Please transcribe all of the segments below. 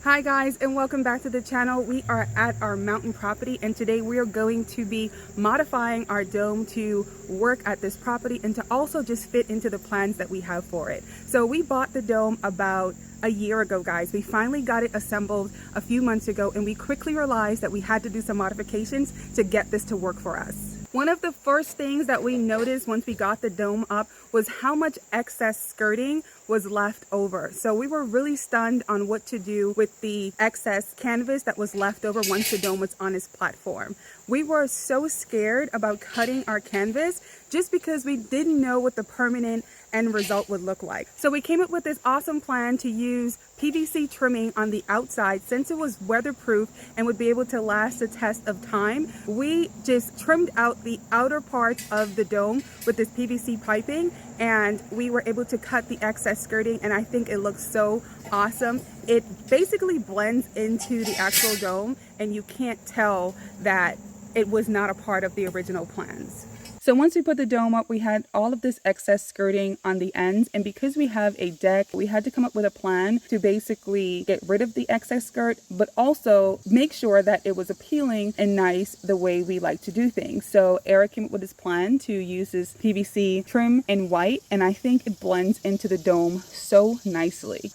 Hi guys, and welcome back to the channel. We are at our mountain property, and today we are going to be modifying our dome to work at this property and to also just fit into the plans that we have for it. So we bought the dome about a year ago, guys. We finally got it assembled a few months ago, and we quickly realized that we had to do some modifications to get this to work for us. One of the first things that we noticed once we got the dome up was how much excess skirting was left over. So we were really stunned on what to do with the excess canvas that was left over once the dome was on its platform. We were so scared about cutting our canvas just because we didn't know what the permanent end result would look like. So we came up with this awesome plan to use PVC trimming on the outside. Since it was weatherproof and would be able to last the test of time, we just trimmed out the outer parts of the dome with this PVC piping, and we were able to cut the excess skirting, and I think it looks so awesome. It basically blends into the actual dome, and you can't tell that it was not a part of the original plans. So once we put the dome up, we had all of this excess skirting on the ends, and because we have a deck, we had to come up with a plan to basically get rid of the excess skirt, but also make sure that it was appealing and nice the way we like to do things. So Eric came up with this plan to use this PVC trim in white, and I think it blends into the dome so nicely.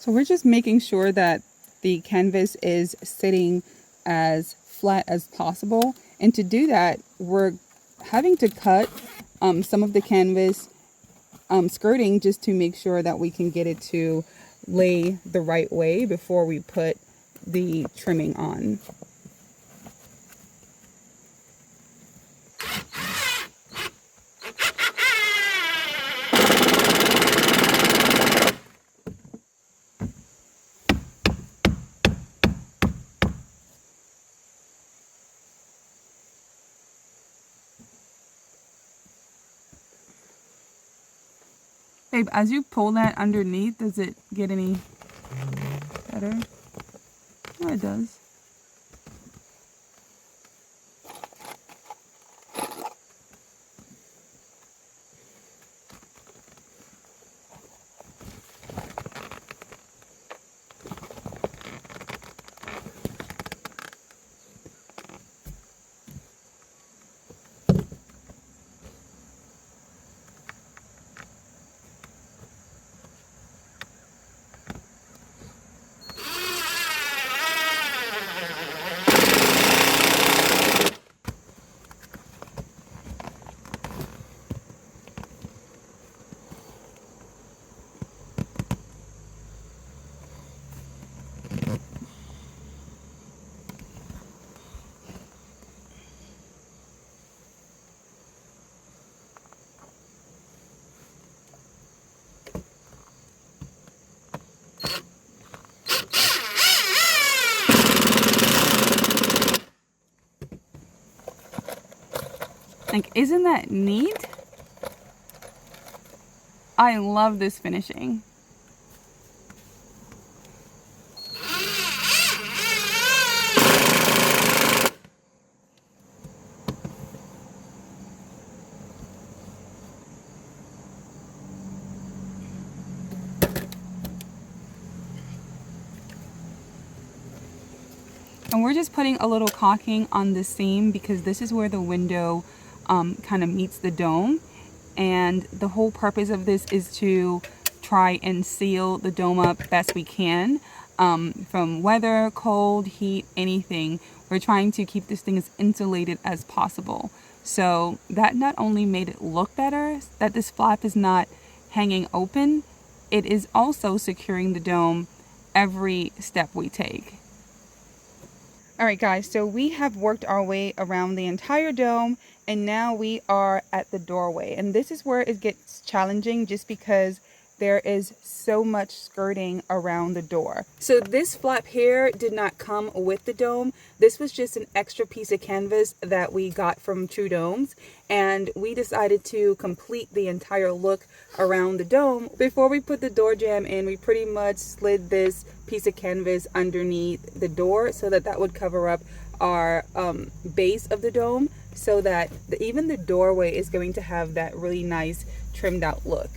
So we're just making sure that the canvas is sitting as flat as possible. And to do that, we're having to cut some of the canvas skirting just to make sure that we can get it to lay the right way before we put the trimming on. Babe, as you pull that underneath, does it get any better? Oh, it does. Like, isn't that neat? I love this finishing. And we're just putting a little caulking on the seam because this is where the window kind of meets the dome, and the whole purpose of this is to try and seal the dome up best we can from weather, cold, heat, anything. We're trying to keep this thing as insulated as possible. So that not only made it look better, that this flap is not hanging open, it is also securing the dome every step we take. All right, guys, so we have worked our way around the entire dome, and now we are at the doorway. And this is where it gets challenging just because there is so much skirting around the door. So this flap here did not come with the dome. This was just an extra piece of canvas that we got from Trudome's, and we decided to complete the entire look around the dome. Before we put the door jamb in, we pretty much slid this piece of canvas underneath the door so that that would cover up our base of the dome, so that even the doorway is going to have that really nice trimmed out look.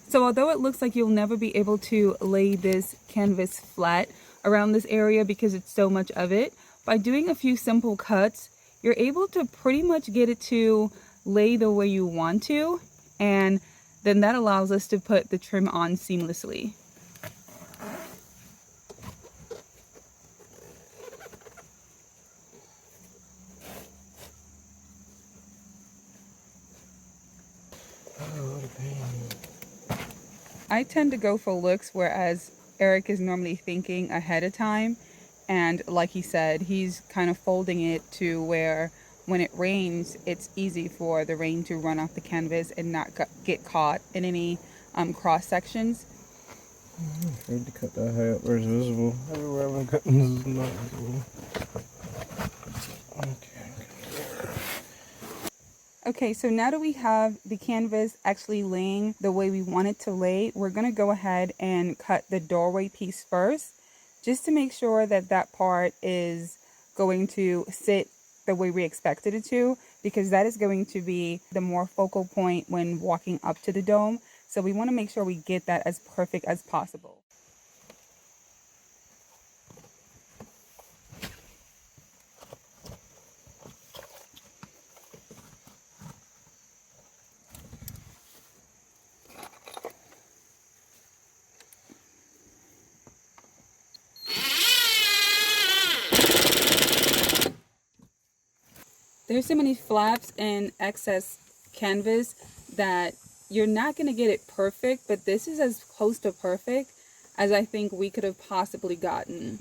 So although it looks like you'll never be able to lay this canvas flat around this area because it's so much of it, by doing a few simple cuts, you're able to pretty much get it to lay the way you want to, and then that allows us to put the trim on seamlessly. I tend to go for looks, whereas Eric is normally thinking ahead of time. And like he said, he's kind of folding it to where when it rains, it's easy for the rain to run off the canvas and not get caught in any cross sections. I'm afraid to cut that high up where it's visible. Everywhere I've been cutting is not visible. Okay, so now that we have the canvas actually laying the way we want it to lay, we're going to go ahead and cut the doorway piece first, just to make sure that that part is going to sit the way we expected it to, because that is going to be the more focal point when walking up to the dome. So we want to make sure we get that as perfect as possible. There's so many flaps and excess canvas that you're not going to get it perfect, but this is as close to perfect as I think we could have possibly gotten.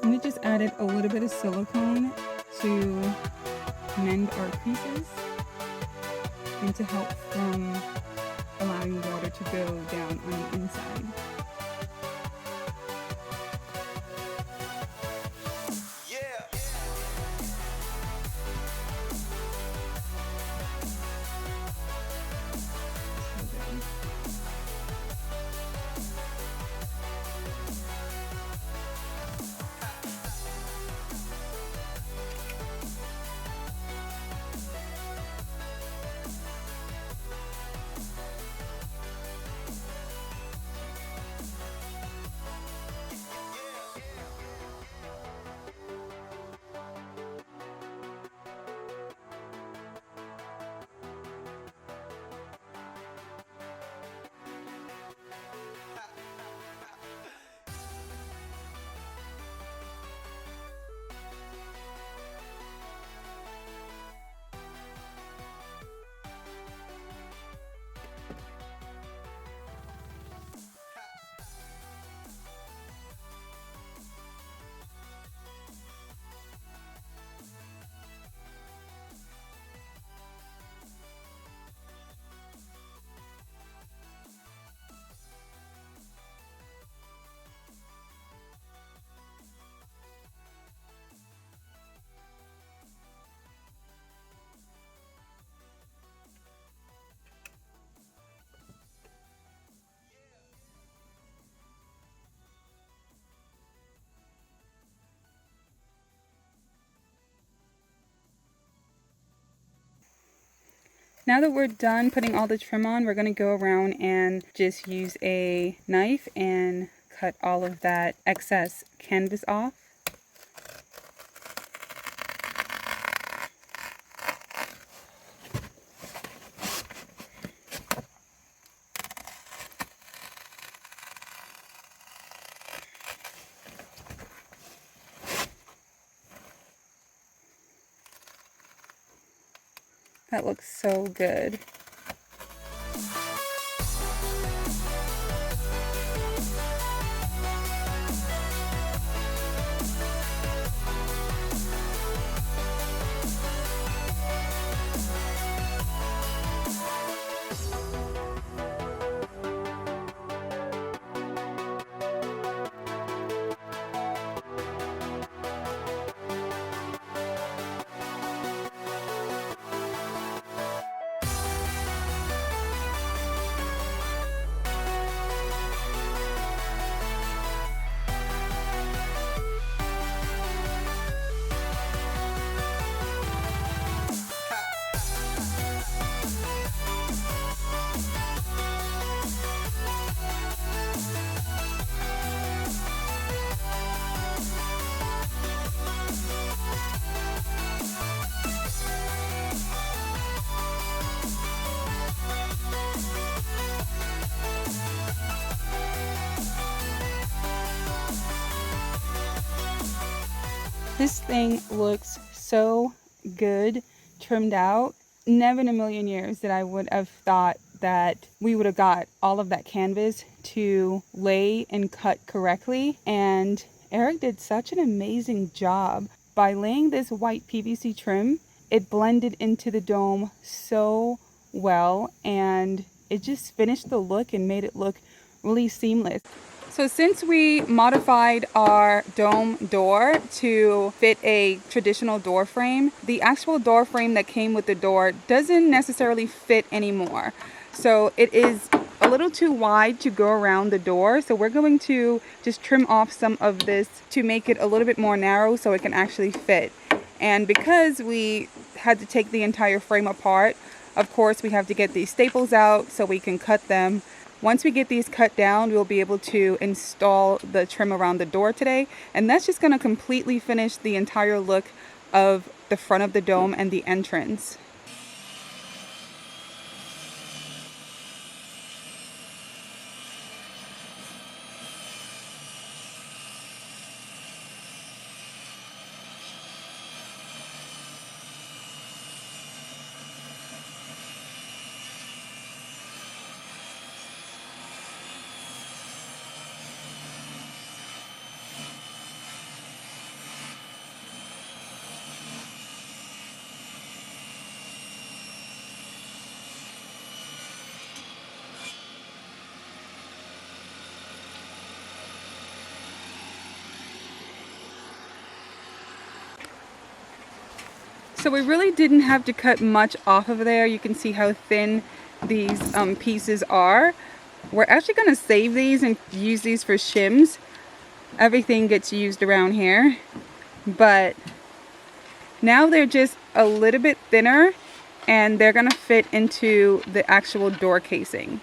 And we just added a little bit of silicone to mend our creases and to help from allowing water to go down on the inside. Now that we're done putting all the trim on, we're going to go around and just use a knife and cut all of that excess canvas off. That looks so good. This thing looks so good, trimmed out. Never in a million years that I would have thought that we would have got all of that canvas to lay and cut correctly. And Eric did such an amazing job. By laying this white PVC trim, it blended into the dome so well, and it just finished the look and made it look really seamless. So since we modified our dome door to fit a traditional door frame, the actual door frame that came with the door doesn't necessarily fit anymore. So it is a little too wide to go around the door. So we're going to just trim off some of this to make it a little bit more narrow so it can actually fit. And because we had to take the entire frame apart, of course we have to get these staples out so we can cut them. Once we get these cut down, we'll be able to install the trim around the door today. And that's just going to completely finish the entire look of the front of the dome and the entrance. So we really didn't have to cut much off of there. You can see how thin these pieces are. We're actually going to save these and use these for shims. Everything gets used around here. But now they're just a little bit thinner and they're going to fit into the actual door casing.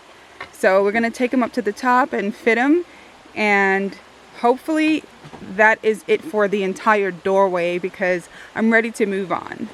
So we're going to take them up to the top and fit them, and hopefully that is it for the entire doorway because I'm ready to move on.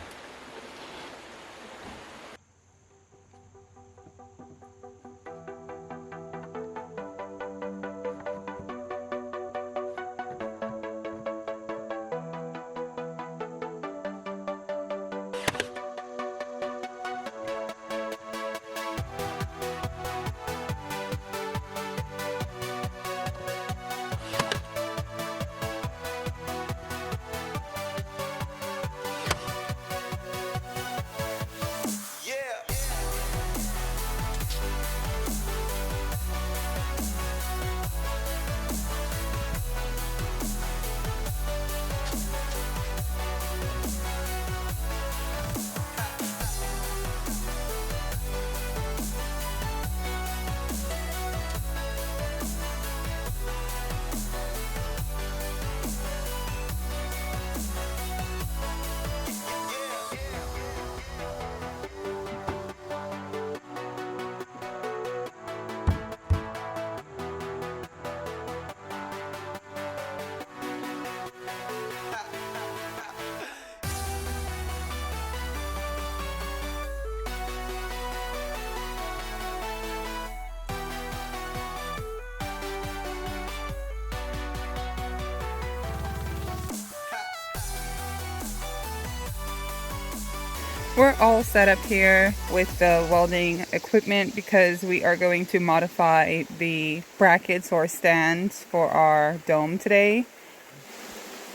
We're all set up here with the welding equipment because we are going to modify the brackets or stands for our dome today.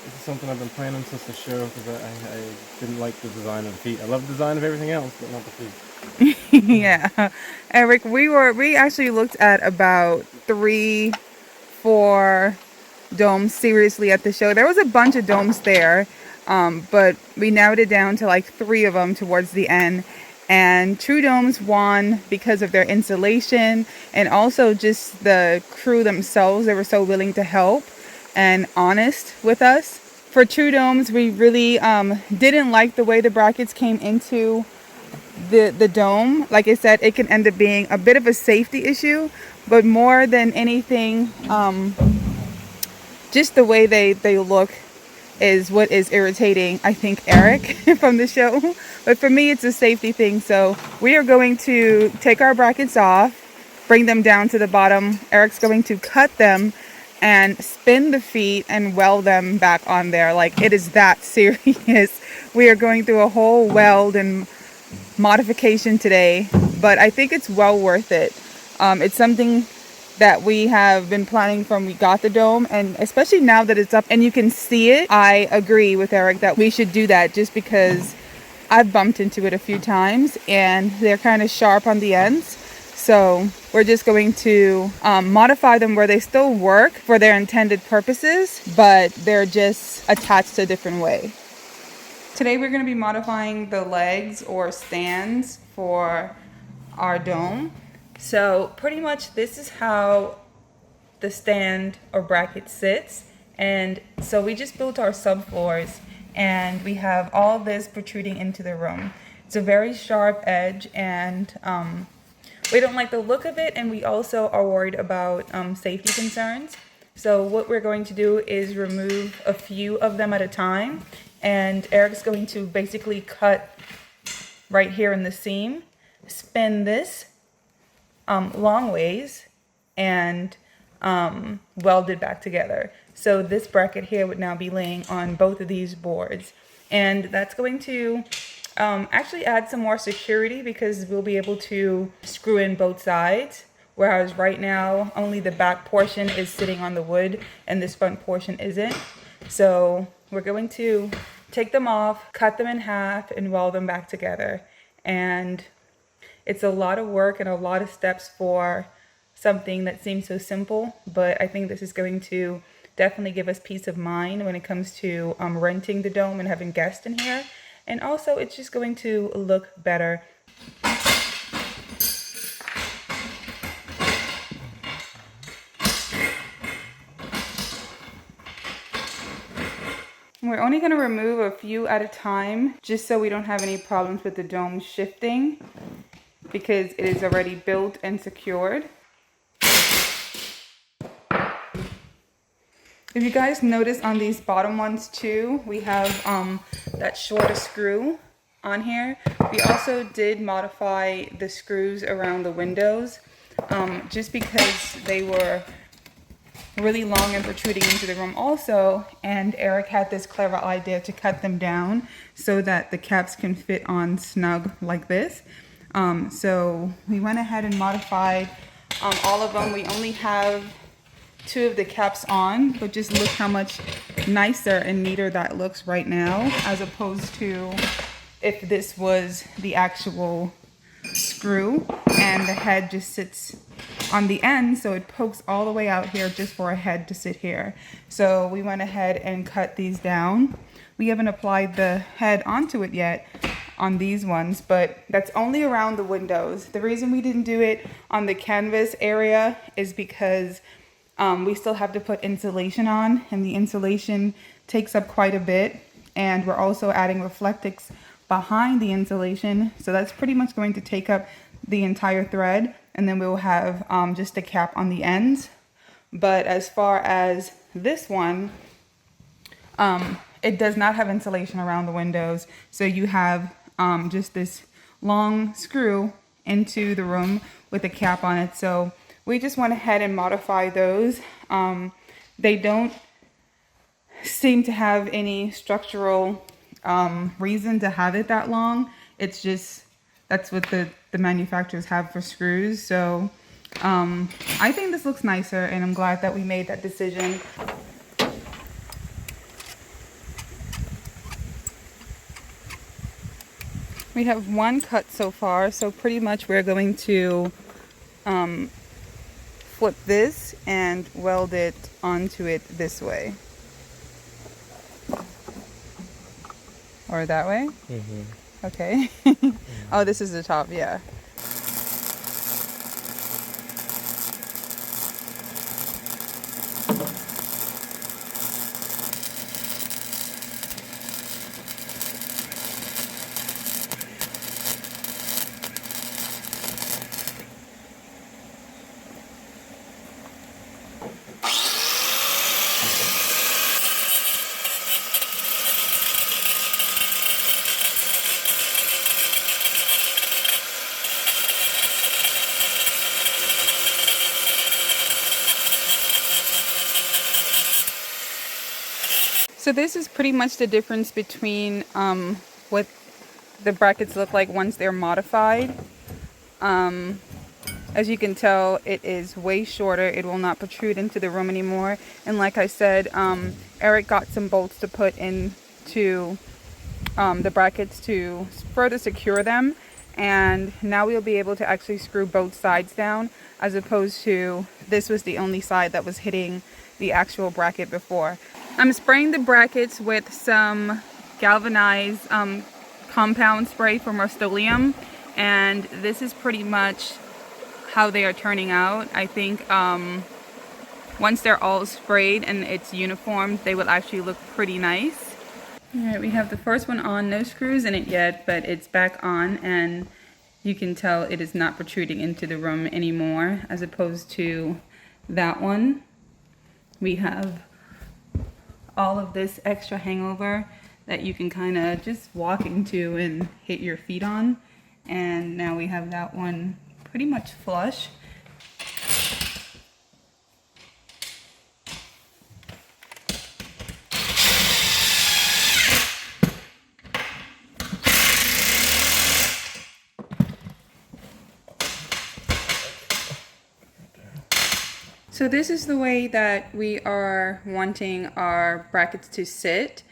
This is something I've been planning since the show because I didn't like the design of the feet. I love the design of everything else, but not the feet. Yeah, Eric, we actually looked at about 3-4 domes seriously at the show. There was a bunch of domes there, but we narrowed it down to like 3 of them towards the end. And Trudome's won because of their insulation and also just the crew themselves. They were so willing to help and honest with us. For Trudome's, we really didn't like the way the brackets came into the dome. Like I said, it can end up being a bit of a safety issue, but more than anything, just the way they look is what is irritating, I think, Eric from the show. But for me, it's a safety thing. So we are going to take our brackets off, bring them down to the bottom. Eric's going to cut them and spin the feet and weld them back on there. Like, it is that serious. We are going through a whole weld and modification today, but I think it's well worth it. It's something that we have been planning from we got the dome, and especially now that it's up and you can see it, I agree with Eric that we should do that just because I've bumped into it a few times and they're kind of sharp on the ends. So we're just going to modify them where they still work for their intended purposes, but they're just attached a different way. Today we're going to be modifying the legs or stands for our dome. So pretty much this is how the stand or bracket sits. And so we just built our subfloors and we have all this protruding into the room. It's a very sharp edge and we don't like the look of it, and we also are worried about safety concerns. So what we're going to do is remove a few of them at a time, and Eric's going to basically cut right here in the seam, spin this long ways, and weld it back together. So this bracket here would now be laying on both of these boards, and that's going to actually add some more security because we'll be able to screw in both sides, whereas right now only the back portion is sitting on the wood and this front portion isn't. So we're going to take them off, cut them in half, and weld them back together. And it's a lot of work and a lot of steps for something that seems so simple, but I think this is going to definitely give us peace of mind when it comes to renting the dome and having guests in here. And also, it's just going to look better. We're only going to remove a few at a time, just so we don't have any problems with the dome shifting, because it is already built and secured. If you guys notice on these bottom ones too, we have that shorter screw on here. We also did modify the screws around the windows just because they were really long and protruding into the room also, and Eric had this clever idea to cut them down so that the caps can fit on snug like this. So we went ahead and modified all of them. We only have 2 of the caps on, but just look how much nicer and neater that looks right now, as opposed to if this was the actual screw and the head just sits on the end, so it pokes all the way out here just for a head to sit here. So we went ahead and cut these down. We haven't applied the head onto it yet on these ones, but that's only around the windows. The reason we didn't do it on the canvas area is because we still have to put insulation on, and the insulation takes up quite a bit, and we're also adding reflectix behind the insulation, so that's pretty much going to take up the entire thread, and then we'll have just a cap on the ends. But as far as this one, it does not have insulation around the windows, so you have just this long screw into the room with a cap on it. So we just went ahead and modified those. They don't seem to have any structural reason to have it that long. It's just, that's what the manufacturers have for screws. So I think this looks nicer, and I'm glad that we made that decision. We have one cut so far, so pretty much we're going to flip this and weld it onto it this way. Or that way? Mm-hmm. Okay. Oh, this is the top, yeah. So this is pretty much the difference between what the brackets look like once they're modified. As you can tell, it is way shorter. It will not protrude into the room anymore. And like I said, Eric got some bolts to put into the brackets to further secure them. And now we'll be able to actually screw both sides down, as opposed to this was the only side that was hitting the actual bracket before. I'm spraying the brackets with some galvanized compound spray from Rust-Oleum, and this is pretty much how they are turning out. I think once they're all sprayed and it's uniform, they will actually look pretty nice. Alright, we have the first one on, no screws in it yet, but it's back on, and you can tell it is not protruding into the room anymore, as opposed to that one. We have all of this extra hangover that you can kind of just walk into and hit your feet on. And now we have that one pretty much flush. So this is the way that we are wanting our brackets to sit,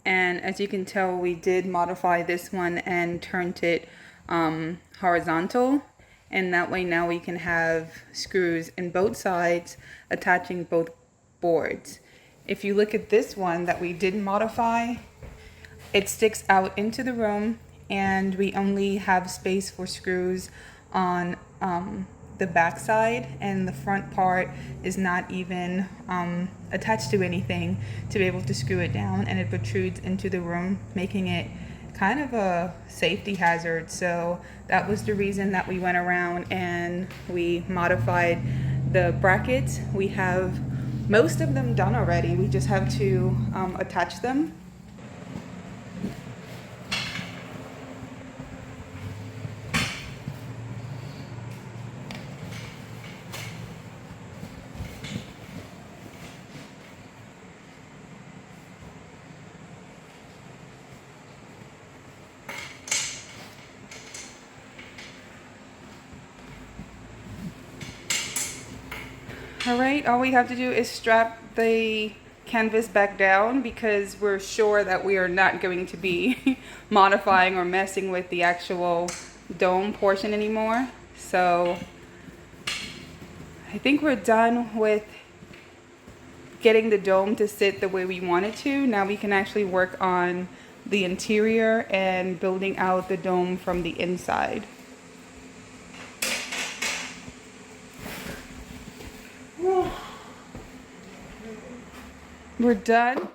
and as you can tell, we did modify this one and turned it horizontal, and that way now we can have screws in both sides attaching both boards. If you look at this one that we didn't modify, it sticks out into the room, and we only have space for screws on the back side, and the front part is not even attached to anything to be able to screw it down, and it protrudes into the room, making it kind of a safety hazard. So that was the reason that we went around and we modified the brackets. We have most of them done already. We just have to attach them. Alright, all we have to do is strap the canvas back down, because we're sure that we are not going to be modifying or messing with the actual dome portion anymore. So I think we're done with getting the dome to sit the way we want it to. Now we can actually work on the interior and building out the dome from the inside. We're done.